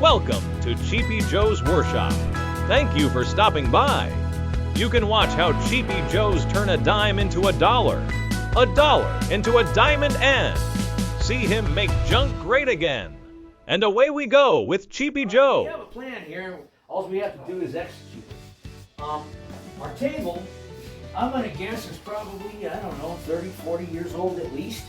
Welcome to Cheapy Joe's Workshop. Thank you for stopping by. You can watch how Cheapy Joe's turn a dime into a dollar into a diamond, and see him make junk great again. And away we go with Cheapy Joe. We have a plan here. All we have to do is execute it. Our table, I'm going to guess, is probably, I don't know, 30, 40 years old at least.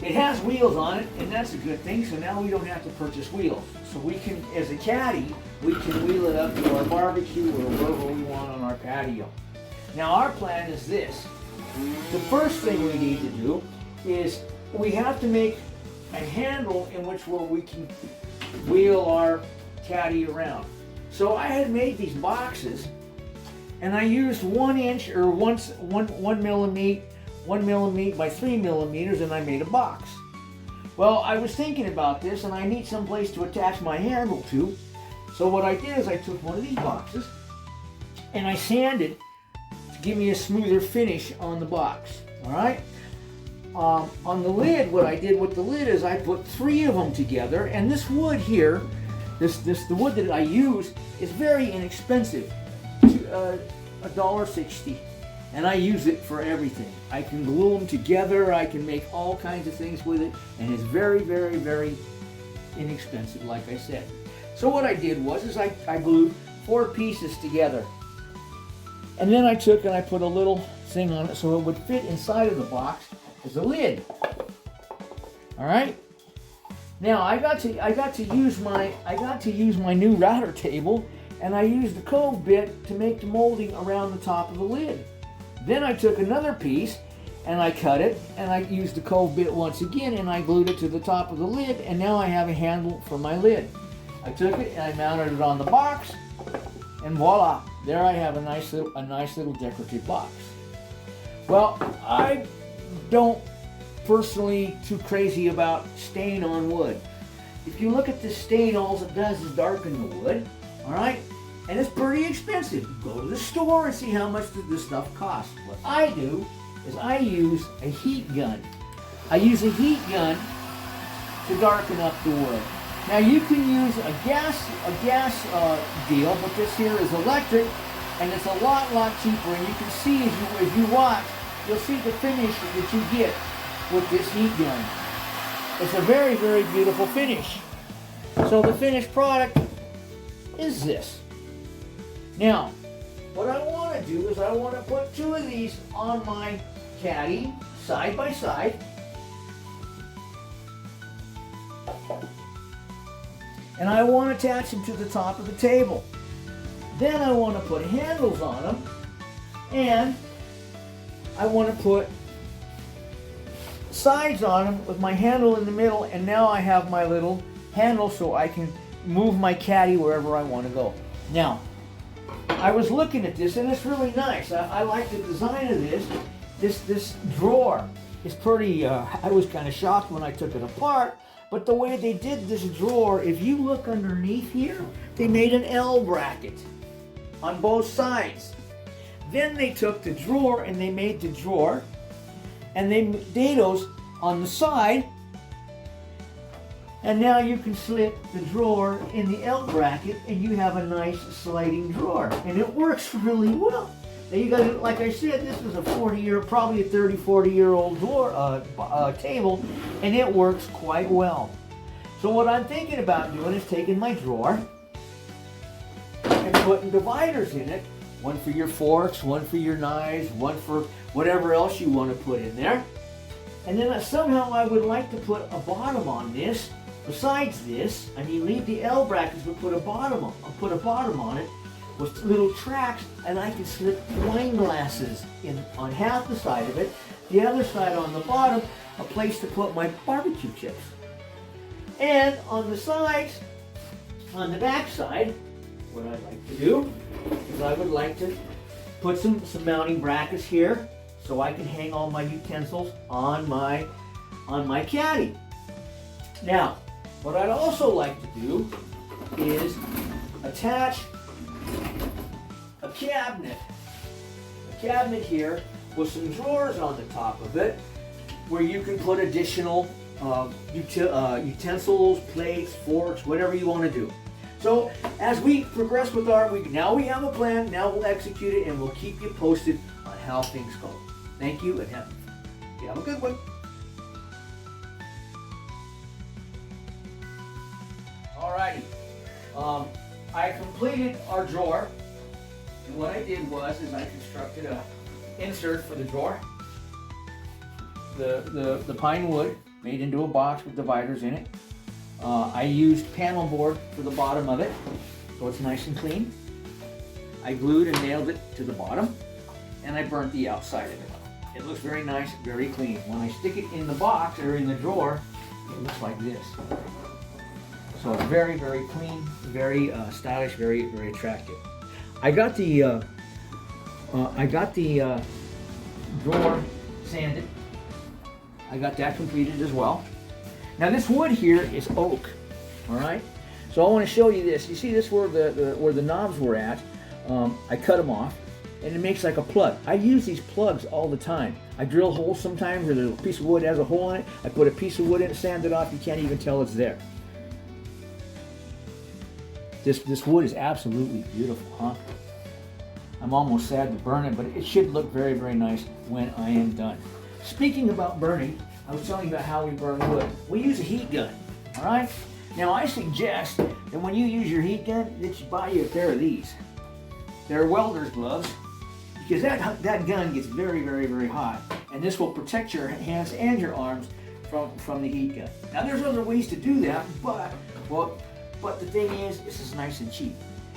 It has wheels on it, and that's a good thing, so now we don't have to purchase wheels. So we can, as a caddy, we can wheel it up to our barbecue or wherever we want on our patio. Now our plan is this. The first thing we need to do is we have to make a handle in which where we can wheel our caddy around. So I had made these boxes, and I used 1 inch or 1 millimeter by 3 millimeters, and I made a box. Well, I was thinking about this, and I need some place to attach my handle to. So what I did is I took one of these boxes and I sanded to give me a smoother finish on the box. All right. On the lid, what I did with the lid is I put 3 of them together, and this wood here, the wood that I use is very inexpensive, $1.60. And I use it for everything. I can glue them together, I can make all kinds of things with it, and it's very, very, very inexpensive, like I said. So what I did was I glued 4 pieces together. And then I took and I put a little thing on it so it would fit inside of the box as a lid. All right? Now I got to use my new router table, and I used the cove bit to make the molding around the top of the lid. Then I took another piece and I cut it, and I used the cove bit once again, and I glued it to the top of the lid, and now I have a handle for my lid. I took it and I mounted it on the box, and voila, there I have a nice little decorative box. Well, I don't personally too crazy about stain on wood. If you look at the stain, all it does is darken the wood, all right? And it's pretty expensive. Go to the store and see how much this stuff costs. What I do is I use a heat gun. I use a heat gun to darken up the wood. Now you can use a gas deal, but this here is electric, and it's a lot cheaper. And you can see as you watch, you'll see the finish that you get with this heat gun. It's a very, very beautiful finish. So the finished product is this. Now, what I want to do is I want to put 2 of these on my caddy side by side. And I want to attach them to the top of the table. Then I want to put handles on them, and I want to put sides on them with my handle in the middle, and now I have my little handle so I can move my caddy wherever I want to go. Now, I was looking at this, and it's really nice. I like the design of this. This drawer is pretty, I was kind of shocked when I took it apart, but the way they did this drawer, if you look underneath here, they made an L bracket on both sides. Then they took the drawer and they made the drawer, and they made dados on the side, and now you can slip the drawer in the L bracket, and you have a nice sliding drawer, and it works really well. Now you got it, like I said, this is a probably a 30, 40-year-old table, and it works quite well. So what I'm thinking about doing is taking my drawer and putting dividers in it, one for your forks, one for your knives, one for whatever else you want to put in there. And then somehow I would like to put a bottom on this. Besides this, I mean, leave the L brackets, but put a bottom on it with little tracks, and I can slip wine glasses in on half the side of it, the other side on the bottom, a place to put my barbecue chips. And on the sides, on the back side, what I'd like to do is I would like to put some mounting brackets here so I can hang all my utensils on my caddy. Now, what I'd also like to do is attach a cabinet here with some drawers on the top of it, where you can put additional utensils, plates, forks, whatever you want to do. So as we progress with now we have a plan, now we'll execute it, and we'll keep you posted on how things go. Thank you, and have a good one. Alrighty, I completed our drawer, and what I did was I constructed a insert for the drawer. The pine wood made into a box with dividers in it. I used panel board for the bottom of it, so it's nice and clean. I glued and nailed it to the bottom, and I burnt the outside of it. It looks very nice, very clean. When I stick it in the box or in the drawer, it looks like this. So it's very, very clean, very stylish, very, very attractive. I got the drawer sanded. I got that completed as well. Now this wood here is oak, all right? So I want to show you this. You see this where the knobs were at? I cut them off, and it makes like a plug. I use these plugs all the time. I drill holes sometimes where the piece of wood has a hole in it. I put a piece of wood in it, sand it off. You can't even tell it's there. This wood is absolutely beautiful, huh? I'm almost sad to burn it, but it should look very, very nice when I am done. Speaking about burning, I was telling you about how we burn wood. We use a heat gun, all right? Now I suggest that when you use your heat gun, that you buy you a pair of these. They're welder's gloves, because that gun gets very, very, very hot, and this will protect your hands and your arms from the heat gun. Now there's other ways to do that, but the thing is, this is nice and cheap.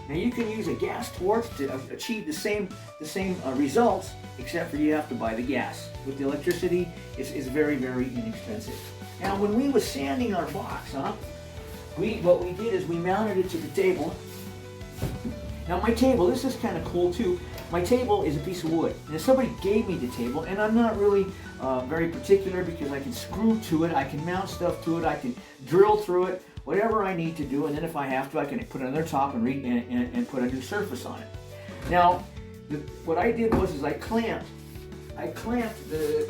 Now you can use a gas torch to achieve the same results, except for you have to buy the gas. With the electricity, it's very, very inexpensive. Now when we were sanding our box, what we did is we mounted it to the table. Now my table, this is kind of cool too. My table is a piece of wood. And if somebody gave me the table, and I'm not really very particular because I can screw to it, I can mount stuff to it, I can drill through it, whatever I need to do, and then if I have to, I can put it on their top and put a new surface on it. Now, what I did was I clamped the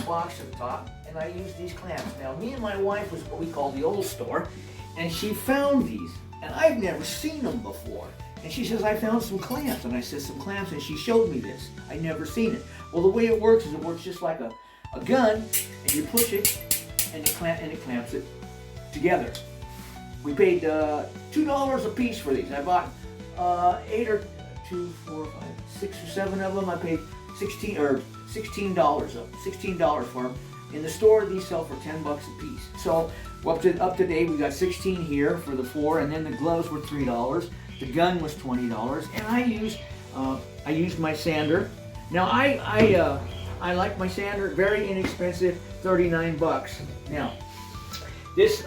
box at the top, and I used these clamps. Now, me and my wife was what we call the old store, and she found these, and I've never seen them before. And she says, I found some clamps, and I said, some clamps, and she showed me this. I'd never seen it. Well, the way it works is it works just like a gun, and you push it, and it clamps it together. We paid $2 a piece for these. I bought 6 or 7 of them. I paid $16 for them. In the store, these sell for $10 a piece. So up to date, we got 16 here for the 4, and then the gloves were $3. The gun was $20, and I used my sander. Now I like my sander, very inexpensive, $39. Now this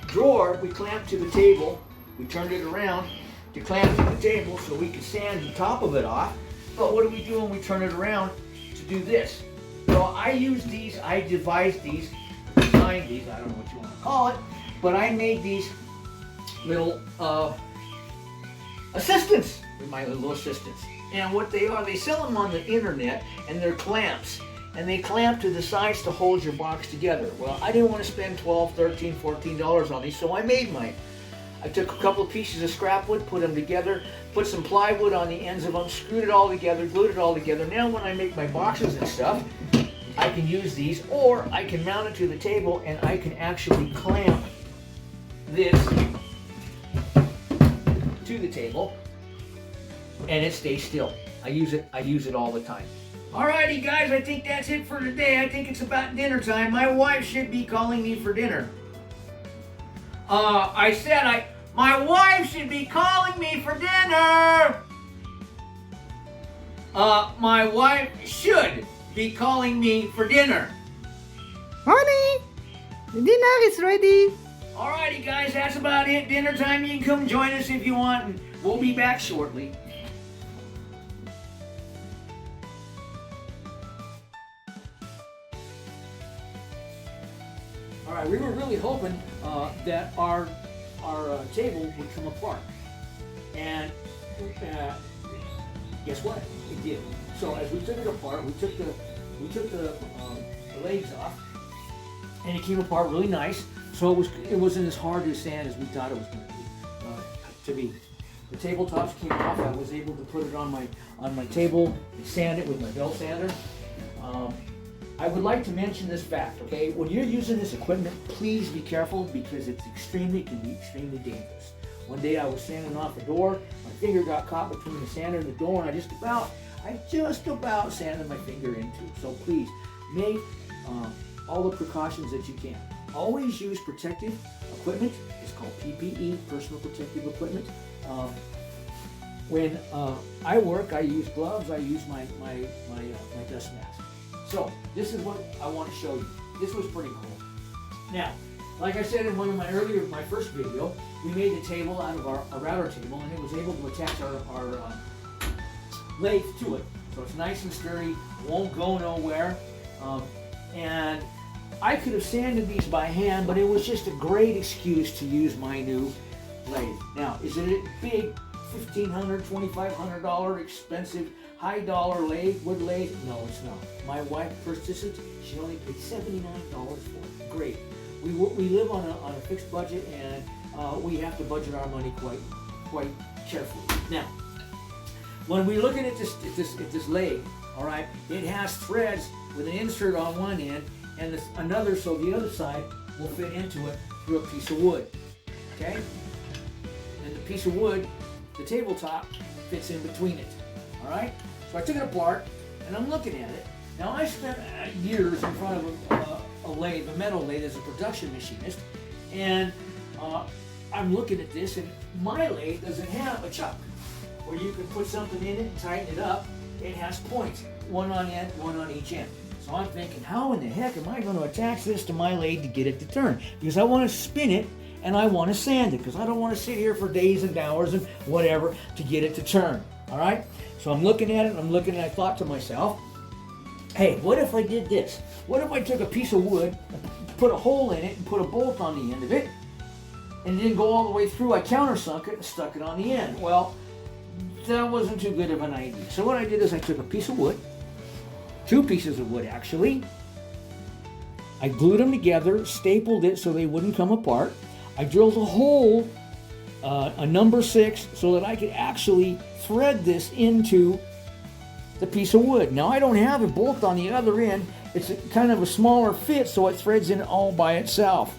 drawer we clamped to the table. We turned it around to clamp to the table so we could sand the top of it off. But what do we do when we turn it around to do this? So I used these, I designed these, I don't know what you want to call it, but I made these little assistants, my little assistants. And what they are, they sell them on the internet, and they're clamps. And they clamp to the sides to hold your box together. Well, I didn't want to spend $12, $13, $14 on these, so I made mine. I took a couple of pieces of scrap wood, put them together, put some plywood on the ends of them, screwed it all together, glued it all together. Now when I make my boxes and stuff, I can use these, or I can mount it to the table, and I can actually clamp this to the table, and it stays still. I use it all the time. Alrighty guys, I think that's it for today. I think it's about dinner time. My wife should be calling me for dinner. My wife should be calling me for dinner. My wife should be calling me for dinner. Honey, the dinner is ready. Alrighty guys, that's about it. Dinner time. You can come join us if you want, and we'll be back shortly. All right, we were really hoping that our table would come apart, and guess what? It did. So as we took it apart, we took the legs off, and it came apart really nice. So it wasn't as hard to sand as we thought it was going to be. The tabletops came off. I was able to put it on my table and sand it with my belt sander. I would like to mention this fact, okay? When you're using this equipment, please be careful because it can be extremely dangerous. One day I was sanding off a door, my finger got caught between the sander and the door, and I just about sanded my finger into it. So please, make all the precautions that you can. Always use protective equipment. It's called PPE, personal protective equipment. When I work, I use gloves, I use my dust mask. So this is what I want to show you. This was pretty cool. Now, like I said in my first video, we made the table out of a router table, and it was able to attach our lathe to it. So it's nice and sturdy, won't go nowhere. And I could have sanded these by hand, but it was just a great excuse to use my new lathe. Now, is it a big $1,500, $2,500 expensive high dollar lathe, wood lathe? No, it's not. My wife purchased it. She only paid $79 for it. Great. We live on a fixed budget, and we have to budget our money quite carefully. Now, when we're looking at this lathe, all right, it has threads with an insert on one end and another, so the other side will fit into it through a piece of wood. Okay, and the piece of wood, the tabletop, fits in between it. All right, so I took it apart and I'm looking at it. Now I spent years in front of a lathe, a metal lathe, as a production machinist, and I'm looking at this, and my lathe doesn't have a chuck where you can put something in it and tighten it up. It has points, one on end, one on each end. So I'm thinking, how in the heck am I going to attach this to my lathe to get it to turn? Because I want to spin it and I want to sand it, because I don't want to sit here for days and hours and whatever to get it to turn. All right? So I'm looking at it, and I thought to myself, hey, what if I did this? What if I took a piece of wood, put a hole in it, and put a bolt on the end of it, and didn't go all the way through? I countersunk it and stuck it on the end. Well, that wasn't too good of an idea. So what I did is I took a piece of wood, two pieces of wood actually, I glued them together, stapled it so they wouldn't come apart. I drilled a hole, a number 6, so that I could actually thread this into the piece of wood. Now I don't have a bolt on the other end. It's kind of a smaller fit, so it threads in all by itself.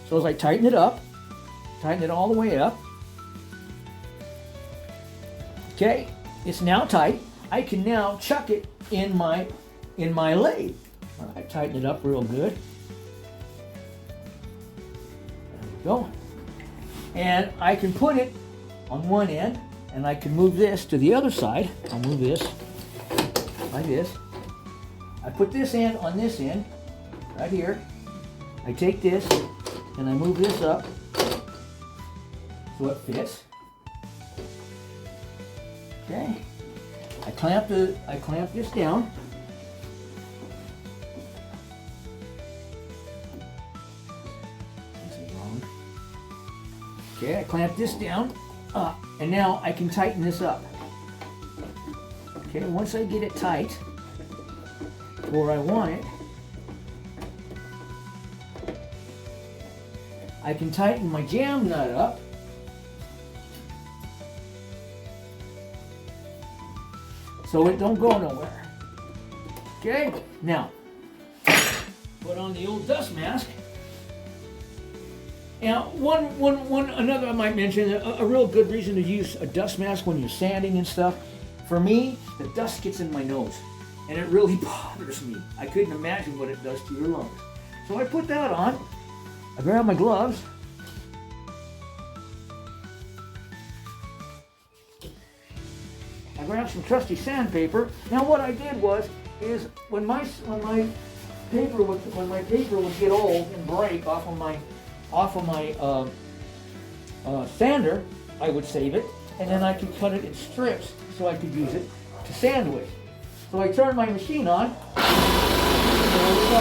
So as I tighten it up, tighten it all the way up. Okay, it's now tight. I can now chuck it in my lathe. I tighten it up real good. There we go. And I can put it on one end, and I can move this to the other side. I'll move this like this. I put this end on this end, right here. I take this and I move this up so it fits. Okay. I clamp this down. This is wrong. Okay, I clamp this down, and now I can tighten this up. Okay, once I get it tight where I want it, I can tighten my jam nut up. So it don't go nowhere. Okay, now put on the old dust mask. Now, another I might mention, a real good reason to use a dust mask when you're sanding and stuff. For me, the dust gets in my nose, and it really bothers me. I couldn't imagine what it does to your lungs. So I put that on. I grab my gloves. I grabbed some trusty sandpaper. Now what I did is when my paper would get old and break off of my sander, I would save it, and then I could cut it in strips so I could use it to sand with. So I turned my machine on. There we go.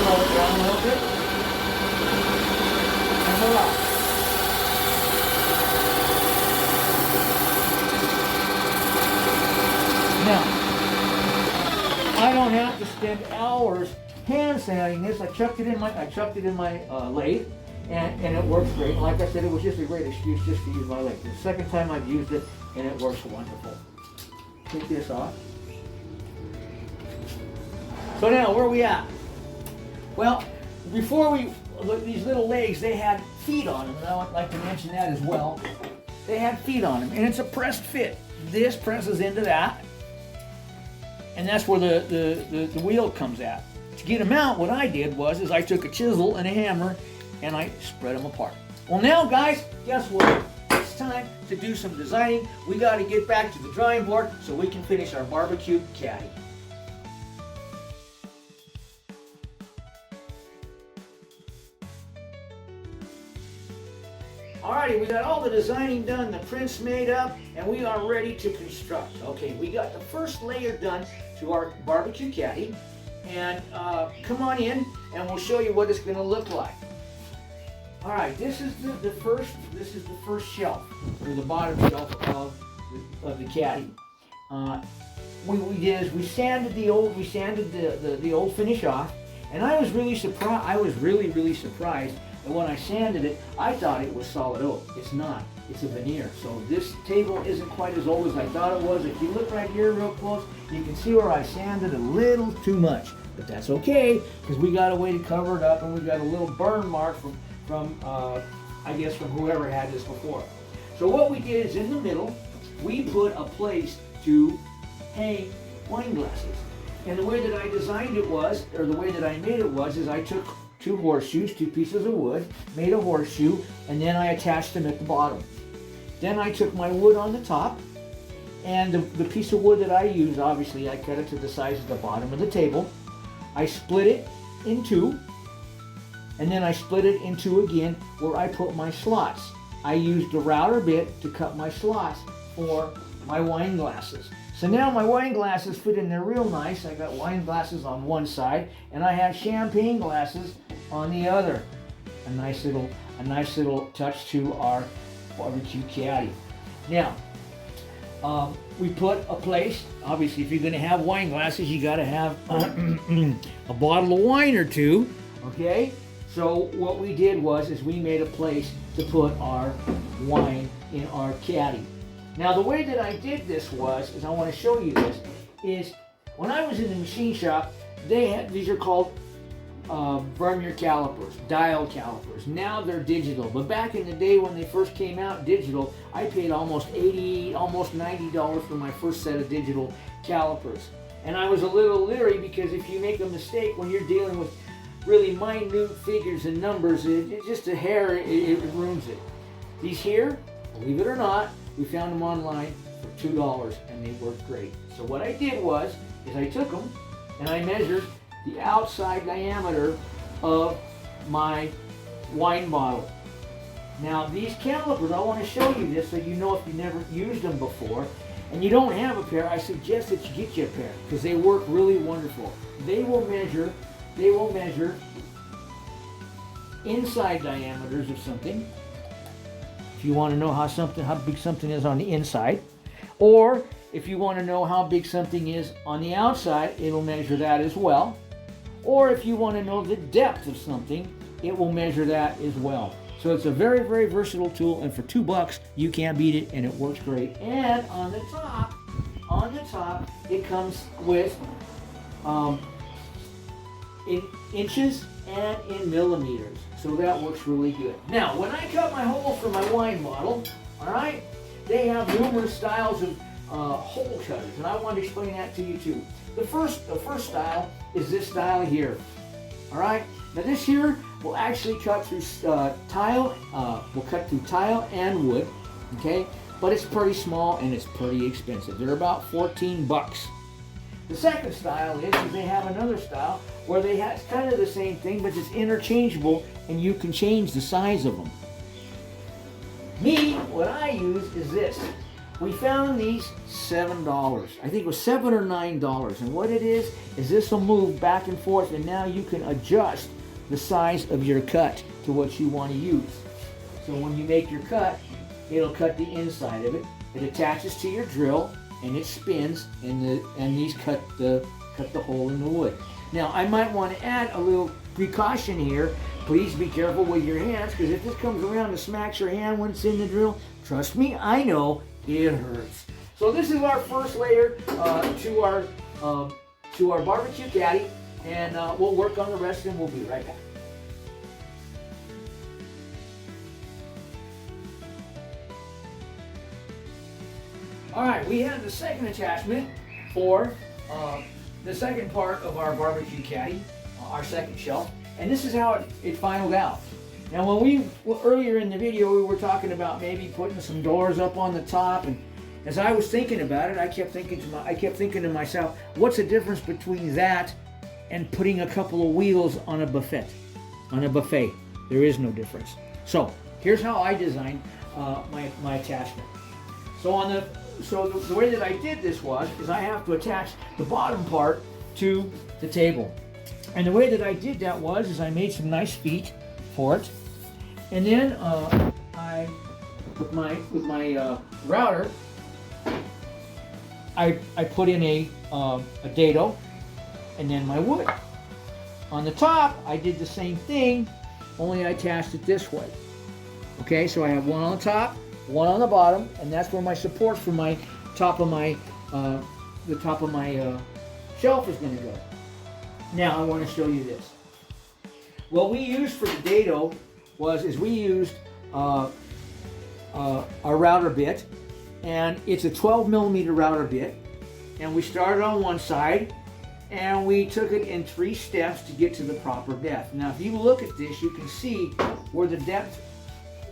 Slow it down a little bit. And voila. Now, I don't have to spend hours hand sanding this. I chucked it in my lathe, and it works great. And like I said, it was just a great excuse just to use my lathe. The second time I've used it, and it works wonderful. Take this off. So now, where are we at? Well, before we look, these little legs, they had feet on them, and I would like to mention that as well. They had feet on them, and it's a pressed fit. This presses into that, and that's where the wheel comes at. To get them out, what I did was I took a chisel and a hammer, and I spread them apart. Well, now, guys, guess what? It's time to do some designing. We got to get back to the drawing board so we can finish our barbecue caddy. Alrighty, we got all the designing done, the prints made up, and we are ready to construct. Okay, we got the first layer done to our barbecue caddy, and come on in, and we'll show you what it's going to look like. All right, this is the first shelf, or the bottom shelf of the caddy. What we did is we sanded the old finish off, and I was really surprised. I was really surprised. And when I sanded it, I thought it was solid oak. It's not. It's a veneer. So this table isn't quite as old as I thought it was. If you look right here real close, you can see where I sanded a little too much. But that's okay, because we got a way to cover it up, and we got a little burn mark from I guess from whoever had this before. So what we did is in the middle, we put a place to hang wine glasses. And the way that I designed it was, or the way that I made it was, is I took two horseshoes, two pieces of wood, made a horseshoe, and then I attached them at the bottom. Then I took my wood on the top, and the piece of wood that I used, obviously I cut it to the size of the bottom of the table. I split it in two, and then I split it in two again where I put my slots. I used a router bit to cut my slots for my wine glasses. So now my wine glasses fit in there real nice. I got wine glasses on one side, and I have champagne glasses on the other. A nice little touch to our barbecue caddy. Now, we put a place. Obviously, if you're going to have wine glasses, you got to have a bottle of wine or two. Okay. So what we did was we made a place to put our wine in our caddy. Now the way that I did this is I want to show you this, is when I was in the machine shop, these are called vernier calipers, dial calipers. Now they're digital, but back in the day when they first came out digital, I paid almost $90 for my first set of digital calipers. And I was a little leery because if you make a mistake when you're dealing with really minute figures and numbers, it's just a hair, it ruins it. These here, believe it or not, we found them online for $2, and they worked great. So what I did is I took them and I measured the outside diameter of my wine bottle. Now these calipers, I want to show you this so you know if you never used them before, and you don't have a pair, I suggest that you get you a pair because they work really wonderful. They will measure inside diameters of something. If you want to know how big something is on the inside, or if you want to know how big something is on the outside, it'll measure that as well. Or if you want to know the depth of something, it will measure that as well. So it's a very, very versatile tool, and for $2, you can't beat it, and it works great. And on the top, it comes with in inches and in millimeters. So that works really good. Now, when I cut my hole for my wine bottle, all right, they have numerous styles of hole cutters, and I want to explain that to you too. The first style is this style here. All right. Now this here will actually cut through tile. Will cut through tile and wood. Okay, but it's pretty small and it's pretty expensive. They're about $14. The second style is they have another style where it's kind of the same thing, but it's interchangeable and you can change the size of them. What I use is this. We found these $7. I think it was $7 or $9. And what it is this will move back and forth, and now you can adjust the size of your cut to what you want to use. So when you make your cut, it'll cut the inside of it. It attaches to your drill and it spins, and these cut the cut the hole in the wood. Now I might want to add a little precaution here. Please be careful with your hands, because if this comes around and smacks your hand when it's in the drill, trust me, I know it hurts. So this is our first layer to our barbecue caddy, and we'll work on the rest and we'll be right back. All right, we have the second attachment for the second part of our barbecue caddy, our second shelf, and this is how it finaled out. Now, earlier in the video, we were talking about maybe putting some doors up on the top, and as I was thinking about it, I kept thinking to myself, what's the difference between that and putting a couple of wheels on a buffet? On a buffet, there is no difference. So here's how I designed my attachment. So the way that I did this is I have to attach the bottom part to the table. And the way that I did that is I made some nice feet for it. And then with my router, I put in a dado and then my wood. On the top, I did the same thing, only I attached it this way. Okay, so I have one on the top, one on the bottom, and that's where my supports for my top of my shelf is going to go. Now I want to show you this. What we used for the dado we used our router bit, and it's a 12 millimeter router bit, and we started on one side and we took it in 3 steps to get to the proper depth. Now if you look at this, you can see where the depth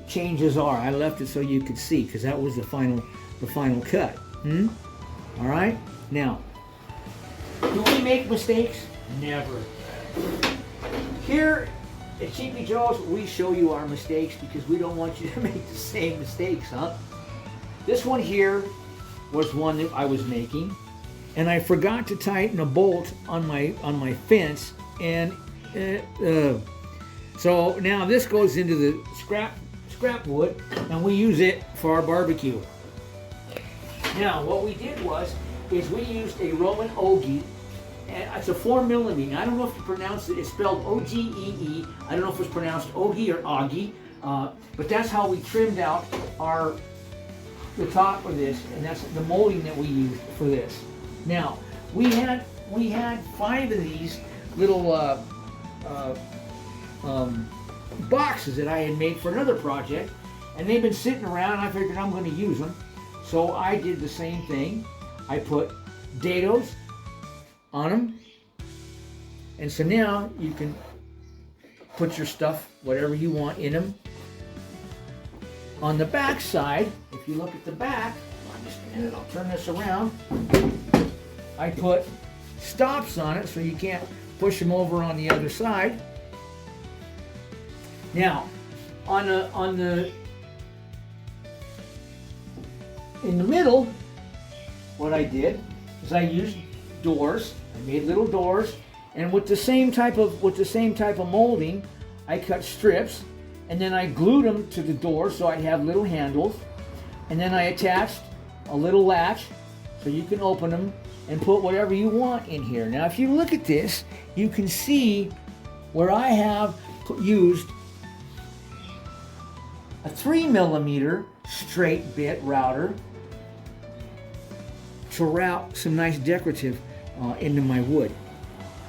changes are. I left it so you could see, because that was the final cut. All right. Now, do we make mistakes? Never. Here at Cheapy Joe's, we show you our mistakes because we don't want you to make the same mistakes, huh? This one here was one that I was making, and I forgot to tighten a bolt on my fence, and so now this goes into the scrap wood, and we use it for our barbecue. Now what we did is we used a Roman Ogee, and it's a 4 millimeter. I don't know if you pronounce it. It's spelled O-G-E-E. I don't know if it's pronounced Ogee or Augie, but that's how we trimmed out the top of this, and that's the molding that we used for this. Now we had 5 of these little boxes that I had made for another project, and they've been sitting around. I figured I'm going to use them, so I did the same thing. I put dados on them, and so now you can put your stuff, whatever you want, in them. On the back side, if you look at the back, just a minute, I'll turn this around. I put stops on it so you can't push them over on the other side. Now, in the middle, what I did is I used doors. I made little doors, and with the same type of molding, I cut strips, and then I glued them to the door so I'd have little handles, and then I attached a little latch so you can open them and put whatever you want in here. Now, if you look at this, you can see where I have used a 3 millimeter straight bit router to route some nice decorative into my wood.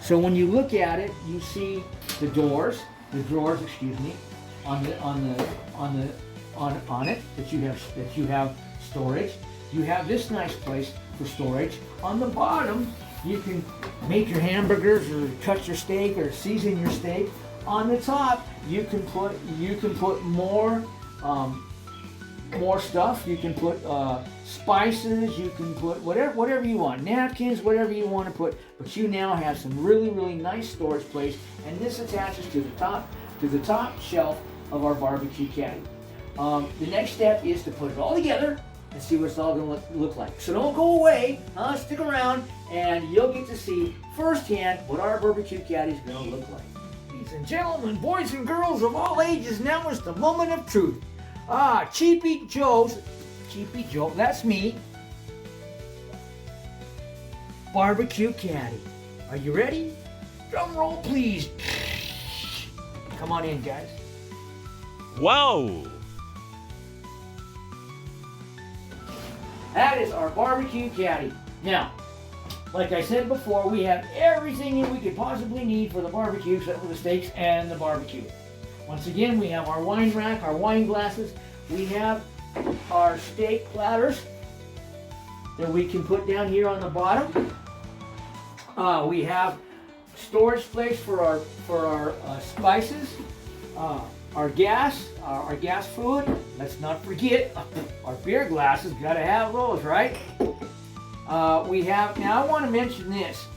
So when you look at it, you see the drawers, excuse me, on it that you have storage. You have this nice place for storage. On the bottom, you can make your hamburgers or cut your steak or season your steak. On the top, you can put more stuff. You can put spices. You can put whatever you want, napkins, whatever you want to put. But you now have some really, really nice storage place, and this attaches to the top shelf of our barbecue caddy. The next step is to put it all together and see what it's all going to look like. So don't go away, stick around, and you'll get to see firsthand what our barbecue caddy is going to look like. Ladies and gentlemen, boys and girls of all ages, now is the moment of truth. Cheapy Joe, that's me, barbecue caddy. Are you ready? Drum roll, please. Come on in, guys. Wow! That is our barbecue caddy. Now, like I said before, we have everything that we could possibly need for the barbecue except for the steaks and the barbecue. Once again, we have our wine rack, our wine glasses. We have our steak platters that we can put down here on the bottom. We have storage place for our spices, our gas food. Let's not forget our beer glasses. Gotta have those, right? We have, now I want to mention this,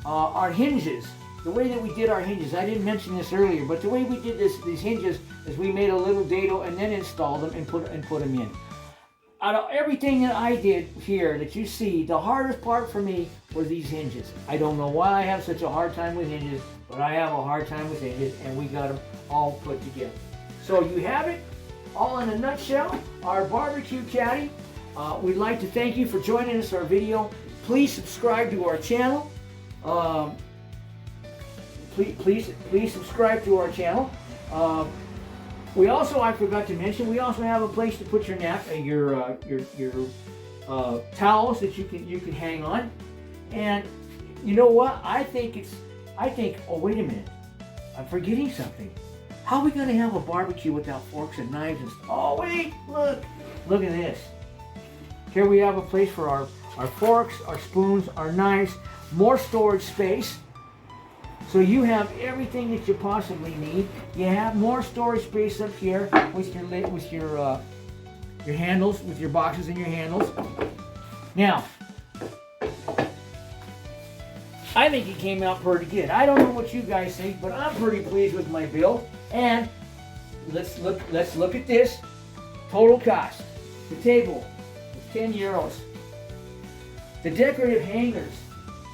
our hinges. The way that we did our hinges, I didn't mention this earlier, but the way we did these hinges is we made a little dado and then installed them and put them in. Out of everything that I did here that you see, the hardest part for me were these hinges. I don't know why I have such a hard time with hinges, but I have a hard time with hinges, and we got them all put together. So you have it all in a nutshell, our barbecue caddy. We'd like to thank you for joining us for our video. Please subscribe to our channel. Please subscribe to our channel. We also, I forgot to mention, we also have a place to put your towels that you can hang on. And you know what? I think, oh wait a minute, I'm forgetting something. How are we going to have a barbecue without forks and knives and stuff? Oh wait, look at this. Here we have a place for our forks, our spoons, our knives, more storage space. So you have everything that you possibly need. You have more storage space up here with your handles, with your boxes and your handles. Now, I think it came out pretty good. I don't know what you guys think, but I'm pretty pleased with my build. And let's look at this. Total cost. The table was 10 euros. The decorative hangers,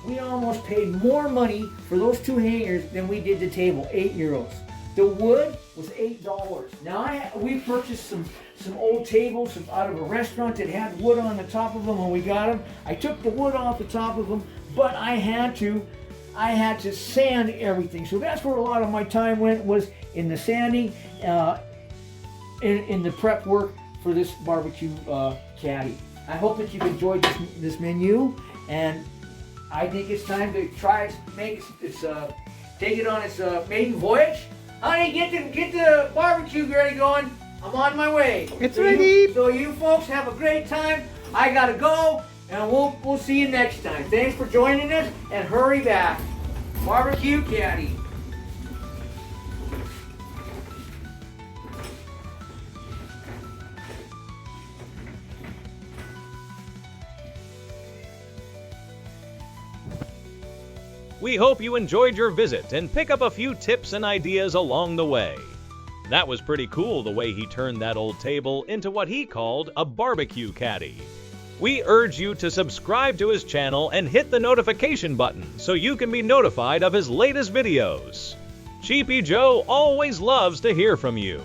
we almost paid more money for those two hangers than we did the table, 8 euros. The wood was $8. Now we purchased some old tables out of a restaurant that had wood on the top of them when we got them. I took the wood off the top of them, but I had to sand everything. So that's where a lot of my time went, was in the sanding, in the prep work for this barbecue caddy. I hope that you've enjoyed this menu, and I think it's time to try it, take it on its maiden voyage. Honey, get the barbecue ready going. I'm on my way. It's ready. So you folks have a great time. I gotta go, and we'll see you next time. Thanks for joining us, and hurry back. Barbecue caddy. We hope you enjoyed your visit and pick up a few tips and ideas along the way. That was pretty cool the way he turned that old table into what he called a barbecue caddy. We urge you to subscribe to his channel and hit the notification button so you can be notified of his latest videos. Cheapy Joe always loves to hear from you.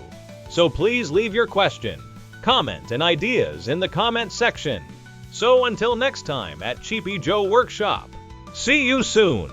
So please leave your question, comment, and ideas in the comment section. So until next time at Cheapy Joe Workshop, see you soon!